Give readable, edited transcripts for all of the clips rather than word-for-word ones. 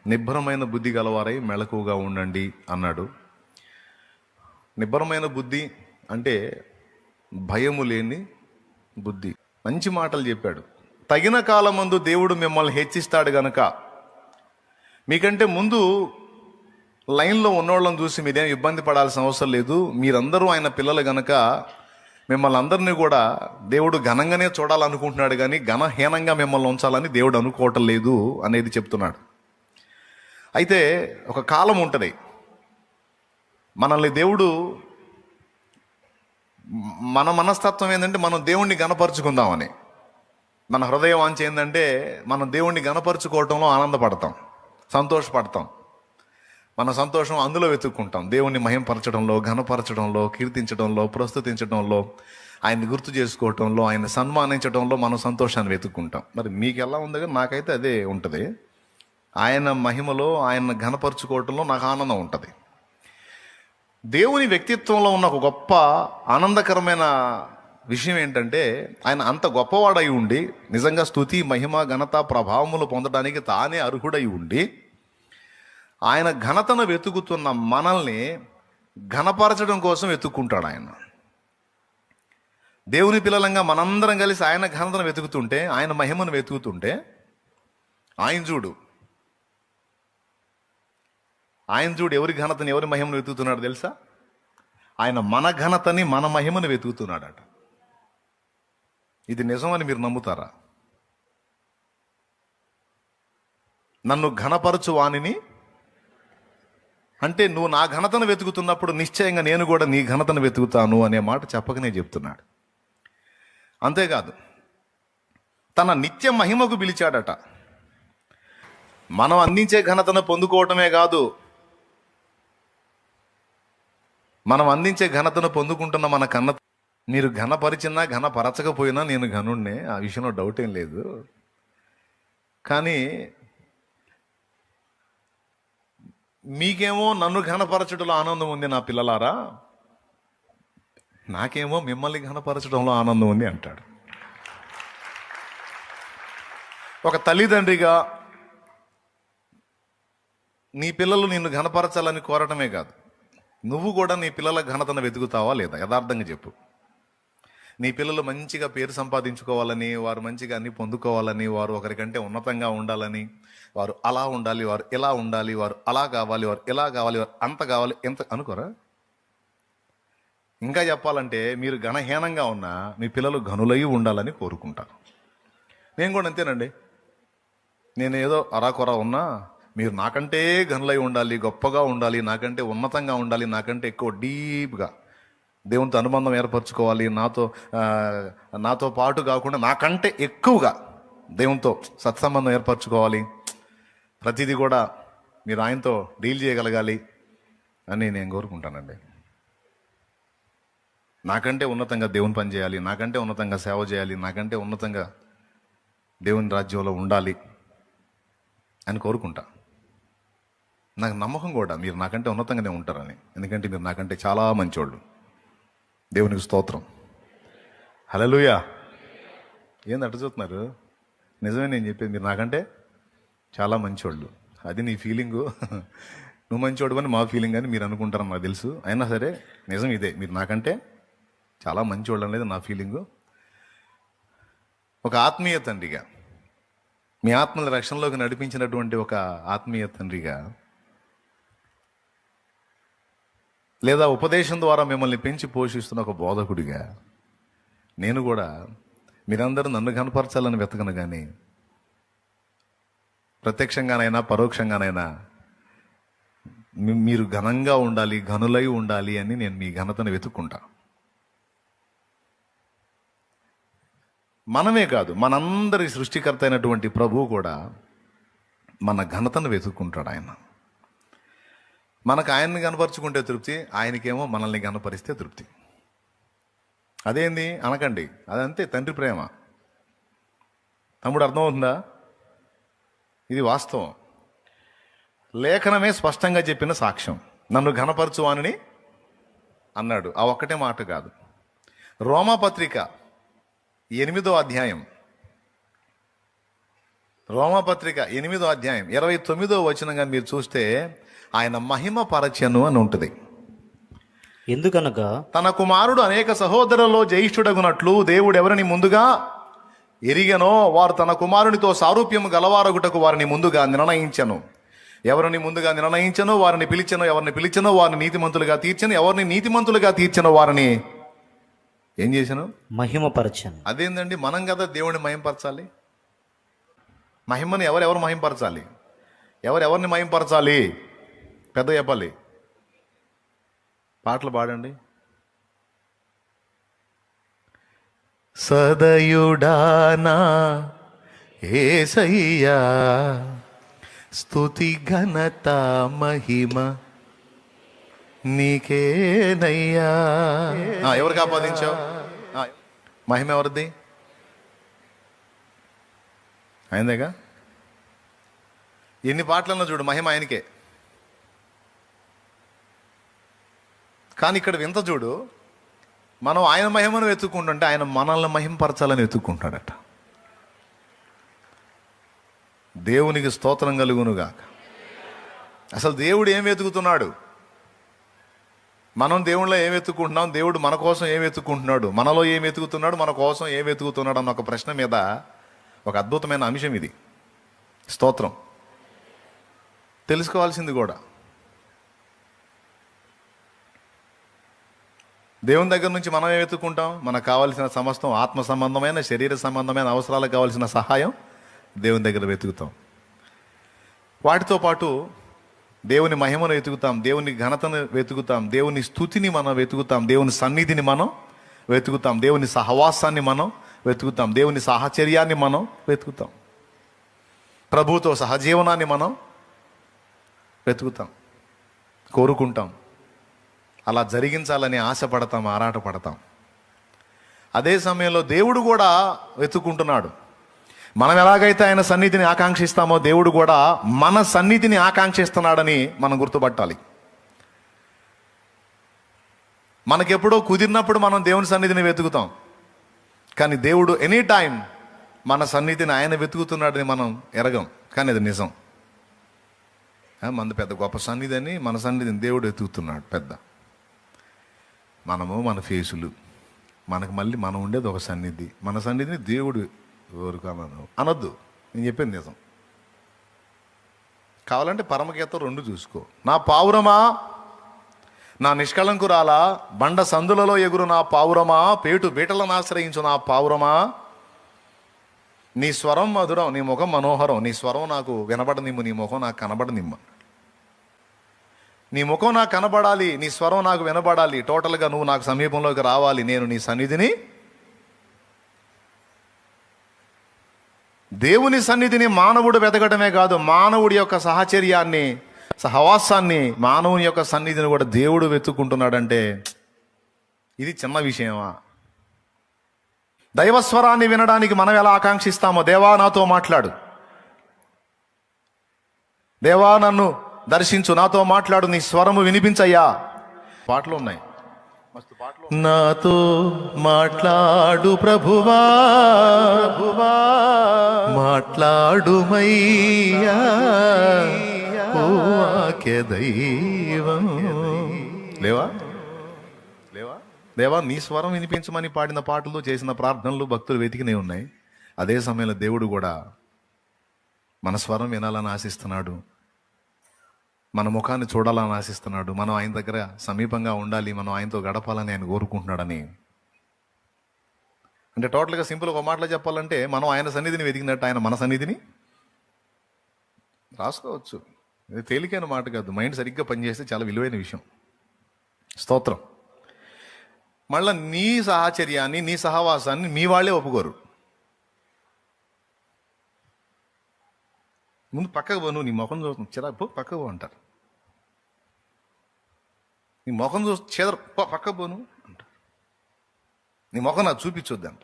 నిబ్బరమైన బుద్ధి గలవారై మెలకువగా ఉండండి అన్నాడు. నిబ్బరమైన బుద్ధి అంటే భయము లేని బుద్ధి. మంచి మాటలు చెప్పాడు. తగిన కాలమందు దేవుడు మిమ్మల్ని హెచ్చిస్తాడు గనక, మీకంటే ముందు లైన్లో ఉన్నోళ్ళని చూసి మీరేం ఇబ్బంది పడాల్సిన అవసరం లేదు. మీరందరూ ఆయన పిల్లలు గనక మిమ్మల్ని అందరినీ కూడా దేవుడు ఘనంగానే చూడాలనుకుంటున్నాడు, కానీ ఘనహీనంగా మిమ్మల్ని ఉంచాలని దేవుడు అనుకోవటం లేదు అనేది చెప్తున్నాడు. అయితే ఒక కాలం ఉంటుంది, మనల్ని దేవుడు, మన మనస్తత్వం ఏంటంటే మనం దేవుణ్ణి గణపరుచుకుందామని. మన హృదయ వాంఛ ఏంటంటే మనం దేవుణ్ణి గణపరుచుకోవటంలో ఆనందపడతాం, సంతోషపడతాం. మన సంతోషం అందులో వెతుక్కుంటాం. దేవుణ్ణి మహింపరచడంలో, ఘనపరచడంలో, కీర్తించడంలో, ప్రస్తుతించడంలో, ఆయన్ని గుర్తు చేసుకోవటంలో, ఆయన సన్మానించడంలో మనం సంతోషాన్ని వెతుక్కుంటాం. మరి మీకు ఎలా ఉంది? కానీ నాకైతే అదే ఉంటుంది. ఆయన మహిమలో, ఆయన ఘనపరుచుకోవటంలో నాకు ఆనందం ఉంటుంది. దేవుని వ్యక్తిత్వంలో ఉన్న ఒక గొప్ప ఆనందకరమైన విషయం ఏంటంటే, ఆయన అంత గొప్పవాడై ఉండి, నిజంగా స్తుతి, మహిమ, ఘనత, ప్రభావములు పొందడానికి తానే అర్హుడై ఉండి, ఆయన ఘనతను వెతుకుతున్న మనల్ని ఘనపరచడం కోసం వెతుక్కుంటాడు. ఆయన దేవుని పిల్లలంగా మనందరం కలిసి ఆయన ఘనతను వెతుకుతుంటే, ఆయన మహిమను వెతుకుతుంటే, ఆయన చూడు ఎవరి ఘనతని, ఎవరి మహిమను వెతుకుతున్నాడు తెలుసా? ఆయన మన ఘనతని, మన మహిమను వెతుకుతున్నాడట. ఇది నిజమని మీరు నమ్ముతారా? నన్ను ఘనపరచు వానిని అంటే, నువ్వు నా ఘనతను వెతుకుతున్నప్పుడు నిశ్చయంగా నేను కూడా నీ ఘనతను వెతుకుతాను అనే మాట చెప్పకనే చెప్తున్నాడు. అంతేకాదు, తన నిత్య మహిమకు పిలిచాడట. మనం అందించే ఘనతను పొందుకోవటమే కాదు, మనం అందించే ఘనతను పొందుకుంటున్న మన కన్న, మీరు ఘనపరిచినా ఘనపరచకపోయినా నేను ఘనుణ్ణే, ఆ విషయంలో డౌట్ ఏం లేదు. కానీ మీకేమో నన్ను ఘనపరచడంలో ఆనందం ఉంది నా పిల్లలారా, నాకేమో మిమ్మల్ని ఘనపరచడంలో ఆనందం ఉంది అంటాడు. ఒక తల్లిదండ్రిగా నీ పిల్లలు నిన్ను ఘనపరచాలని కోరటమే కాదు, నువ్వు కూడా నీ పిల్లల ఘనతను వెతుకుతావా లేదా? యథార్థంగా చెప్పు. నీ పిల్లలు మంచిగా పేరు సంపాదించుకోవాలని, వారు మంచిగా అన్ని పొందుకోవాలని, వారు ఒకరికంటే ఉన్నతంగా ఉండాలని, వారు అలా ఉండాలి, వారు ఇలా ఉండాలి, వారు అలా కావాలి, వారు ఇలా కావాలి, వారు అంత కావాలి, ఎంత అనుకోరా? ఇంకా చెప్పాలంటే, మీరు ఘనహీనంగా ఉన్నా మీ పిల్లలు ఘనులై ఉండాలని కోరుకుంటారు. నేను కూడా అంతేనండి. నేను ఏదో అరాకొరా ఉన్నా, మీరు నాకంటే ఘనులై ఉండాలి, గొప్పగా ఉండాలి, నాకంటే ఉన్నతంగా ఉండాలి, నాకంటే ఎక్కువ డీప్గా దేవునితో అనుబంధం ఏర్పరచుకోవాలి, నాతో పాటు కాకుండా నాకంటే ఎక్కువగా దేవునితో సత్సంబంధం ఏర్పరచుకోవాలి, ప్రతిదీ కూడా మీరు ఆయనతో డీల్ చేయగలగాలి అని నేను కోరుకుంటానండి. నాకంటే ఉన్నతంగా దేవుని పని చేయాలి, నాకంటే ఉన్నతంగా సేవ చేయాలి, నాకంటే ఉన్నతంగా దేవుని రాజ్యంలో ఉండాలి అని కోరుకుంటా. నాకు నమ్మకం కూడా మీరు నాకంటే ఉన్నతంగానే ఉంటారని. ఎందుకంటే మీరు నాకంటే చాలా మంచోళ్ళు. దేవునికి స్తోత్రం. హల్లెలూయా. ఏంది అట్ట చూస్తున్నారు? నిజమే నేను చెప్పేది, మీరు నాకంటే చాలా మంచోళ్ళు. అది నీ ఫీలింగు. నువ్వు మంచోడు అని మా ఫీలింగ్ అని మీరు అనుకుంటారని నాకు తెలుసు. అయినా సరే నిజం ఇదే, మీరు నాకంటే చాలా మంచోళ్ళు అనేది నా ఫీలింగు. ఒక ఆత్మీయ తండ్రిగా, మీ ఆత్మల రక్షణలోకి నడిపించినటువంటి ఒక ఆత్మీయ తండ్రిగా, లేదా ఉపదేశం ద్వారా మిమ్మల్ని పెంచి పోషిస్తున్న ఒక బోధకుడిగా, నేను కూడా మీరందరూ నన్ను కనపరచాలని వెతకను, కానీ ప్రత్యక్షంగానైనా పరోక్షంగానైనా మీరు ఘనంగా ఉండాలి, ఘనులై ఉండాలి అని నేను మీ ఘనతను వెతుక్కుంటా. మనమే కాదు, మనందరి సృష్టికర్త అయినటువంటి ప్రభువు కూడా మన ఘనతను వెతుక్కుంటాడు. ఆయన మనకు ఆయన్ని కనపరుచుకుంటే తృప్తి, ఆయనకేమో మనల్ని కనపరిస్తే తృప్తి. అదేంది అనకండి, అదంతే తండ్రి ప్రేమ. తమ్ముడు అర్థమవుతుందా? ఇది వాస్తవం. లేఖనమే స్పష్టంగా చెప్పిన సాక్ష్యం. నన్ను ఘనపరచువాని అన్నాడు. ఆ ఒక్కటే మాట కాదు. రోమాపత్రిక 8వ అధ్యాయం రోమాపత్రిక 8వ అధ్యాయం 29వ వచనంగా మీరు చూస్తే ఆయన మహిమ పరచెను అని ఉంటుంది. ఎందుకనగా తన కుమారుడు అనేక సహోదరులలో జ్యేష్ఠుడగునట్లు దేవుడు ఎవరిని ముందుగా ఎరిగెనో వారు తన కుమారునితో సారూప్యము గలవారగుటకు వారిని ముందుగా నిర్ణయించెను. ఎవరిని ముందుగా నిర్ణయించనో వారిని పిలిచెను, ఎవరిని పిలిచెనో వారిని నీతిమంతులుగా తీర్చెను, ఎవరిని నీతిమంతులుగా తీర్చెనో వారిని ఏం చేశాను? మహిమపరచను. అదేంటండి, మనం కదా దేవుడిని మహింపరచాలి. మహిమని ఎవరెవరు మహింపరచాలి? ఎవరెవరిని మహింపరచాలి? పెద్ద చెప్పాలి. పాటలు పాడండి. సదయుడానా యేసయ్యా స్తుతి ఘనత మహిమ నీకేనయ్యా. ఎవరికి ఆపాదించావు? మహిమ ఎవరిది? ఆయనదేగా. ఎన్ని పాటలన్నా చూడు, మహిమ ఆయనకే. కానీ ఇక్కడ వింత చూడు, మనం ఆయన మహిమను వెతుక్కుంటుంటే ఆయన మనల్ని మహిమపరచాలని వెతుక్కుంటాడట. దేవునికి స్తోత్రం కలుగునుగాక. అసలు దేవుడు ఏం వెతుకుతున్నాడు? మనం దేవుళ్ళో ఏం వెతుక్కుంటున్నాం? దేవుడు మన కోసం ఏం వెతుక్కుంటున్నాడు? మనలో ఏం వెతుకుతున్నాడు? మన కోసం ఏం వెతుకుతున్నాడు అన్న ఒక ప్రశ్న మీద ఒక అద్భుతమైన అంశం ఇది. స్తోత్రం. తెలుసుకోవాల్సింది కూడా. దేవుని దగ్గర నుంచి మనం ఏం వెతుక్కుంటాం? మనకు కావాల్సిన సమస్తం ఆత్మ సంబంధమైన, శరీర సంబంధమైన అవసరాలకు కావాల్సిన సహాయం దేవుని దగ్గర వెతుకుతాం. వాటితో పాటు దేవుని మహిమను వెతుకుతాం, దేవుని ఘనతను వెతుకుతాం, దేవుని స్తుతిని మనం వెతుకుతాం, దేవుని సన్నిధిని మనం వెతుకుతాం, దేవుని సహవాసాన్ని మనం వెతుకుతాం, దేవుని సాహచర్యాన్ని మనం వెతుకుతాం, ప్రభువుతో సహజీవనాన్ని మనం వెతుకుతాం, కోరుకుంటాం. అలా జరిగించాలని ఆశపడతాం, ఆరాటపడతాం. అదే సమయంలో దేవుడు కూడా వెతుక్కుంటున్నాడు. మనం ఎలాగైతే ఆయన సన్నిధిని ఆకాంక్షిస్తామో దేవుడు కూడా మన సన్నిధిని ఆకాంక్షిస్తున్నాడని మనం గుర్తుపట్టాలి. మనకెప్పుడో కుదిరినప్పుడు మనం దేవుని సన్నిధిని వెతుకుతాం, కానీ దేవుడు ఎనీ టైం మన సన్నిధిని ఆయన వెతుకుతున్నాడని మనం ఎరగం. కానీ అది నిజం. మనది పెద్ద గొప్ప సన్నిధి అని మన సన్నిధిని దేవుడు వెతుకుతున్నాడు. పెద్ద మనము మన ఫేసులు, మనకు మళ్ళీ మనం ఉండేది ఒక సన్నిధి. మన సన్నిధిని దేవుడు ఎవరు అనొద్దు. నేను చెప్పేది నిజం. కావాలంటే పరమగీత 2 చూసుకో. నా పావురమా, నా నిష్కళంకురాలా, బండ సందులలో ఎగురు నా పావురమా, పేటు బీటలను ఆశ్రయించు నా పావురమా, నీ స్వరం మధురం, నీ ముఖం మనోహరం, నీ స్వరం నాకు వినబడనిమ్ము, నీ ముఖం నాకు కనబడనిమ్ము. నీ ముఖం నాకు కనబడాలి, నీ స్వరం నాకు వినబడాలి, టోటల్గా నువ్వు నాకు సమీపంలోకి రావాలి. నేను నీ సన్నిధిని, దేవుని సన్నిధిని మానవుడు వెతకడమే కాదు, మానవుడి యొక్క సహచర్యాన్ని, సహవాసాన్ని, మానవుని యొక్క సన్నిధిని కూడా దేవుడు వెతుక్కుంటున్నాడంటే ఇది చిన్న విషయమా? దైవస్వరాన్ని వినడానికి మనం ఎలా ఆకాంక్షిస్తామో, దేవా నాతో మాట్లాడు, దేవా నన్ను దర్శించు, నాతో మాట్లాడు, నీ స్వరము వినిపించయ్యా. పాటలు ఉన్నాయి. నాతో మాట్లాడు ప్రభువా, మాట్లాడుమయ్యా ఓ వాక్య దైవం. లేవా దేవా నీ స్వరం వినిపించమని పాడిన పాటలు, చేసిన ప్రార్థనలు భక్తులు వెతికినే ఉన్నాయి. అదే సమయంలో దేవుడు కూడా మన స్వరం వినాలని ఆశిస్తున్నాడు, మన ముఖాన్ని చూడాలని ఆశిస్తున్నాడు, మనం ఆయన దగ్గర సమీపంగా ఉండాలి, మనం ఆయనతో గడపాలని ఆయన కోరుకుంటున్నాడని. అంటే టోటల్గా సింపుల్ ఒక మాటలో చెప్పాలంటే మనం ఆయన సన్నిధిని వెతికినట్టు ఆయన మన సన్నిధిని రాసుకోవచ్చు. ఇది తేలికైన మాట కాదు. మైండ్ సరిగ్గా పనిచేస్తే చాలా విలువైన విషయం. స్తోత్రం. మళ్ళీ నీ సాహచర్యాన్ని, నీ సహవాసాన్ని మీ వాళ్ళే ఒప్పుకోరు. ముందు పక్కకు పో, నువ్వు నీ ముఖం చూస్తున్నావు చిరా పో, పక్కకు పో అంటారు. నీ ముఖం చూసి చెదర పక్కకు పోను అంటారు. నీ ముఖం నాకు చూపించొద్దు అంట.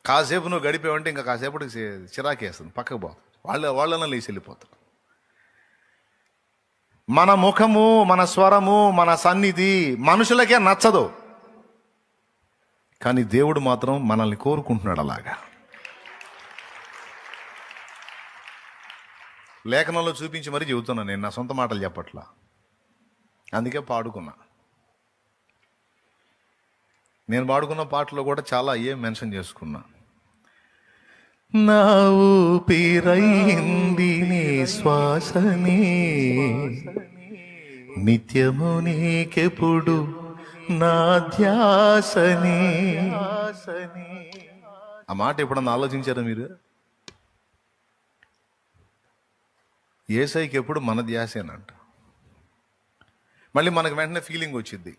కాసేపు నువ్వు గడిపేవంటే ఇంకా కాసేపటికి చిరాకేస్తుంది, పక్కకు పోతుంది. వాళ్ళన్నా లేచి వెళ్ళిపోతారు. మన ముఖము, మన స్వరము, మన సన్నిధి మనుషులకే నచ్చదు, కానీ దేవుడు మాత్రం మనల్ని కోరుకుంటున్నాడు అలాగా. లేఖనంలో చూపించి మరీ చెబుతున్నాను, నేను నా సొంత మాటలు చెప్పట్లా. అందుకే పాడుకున్నా. నేను పాడుకున్న పాటలో కూడా చాలా మెన్షన్ చేసుకున్నా. నా ఊపిరైంది నీ శ్వాసనే, నిత్యము నీకెప్పుడు నా ధ్యాసనే. ఆ మాట ఎప్పుడన్నా ఆలోచించారా మీరు? యేసయ్యకి ఎప్పుడు మన ధ్యాసేనంట. మళ్ళీ మనకు వెంటనే ఫీలింగ్ వచ్చింది,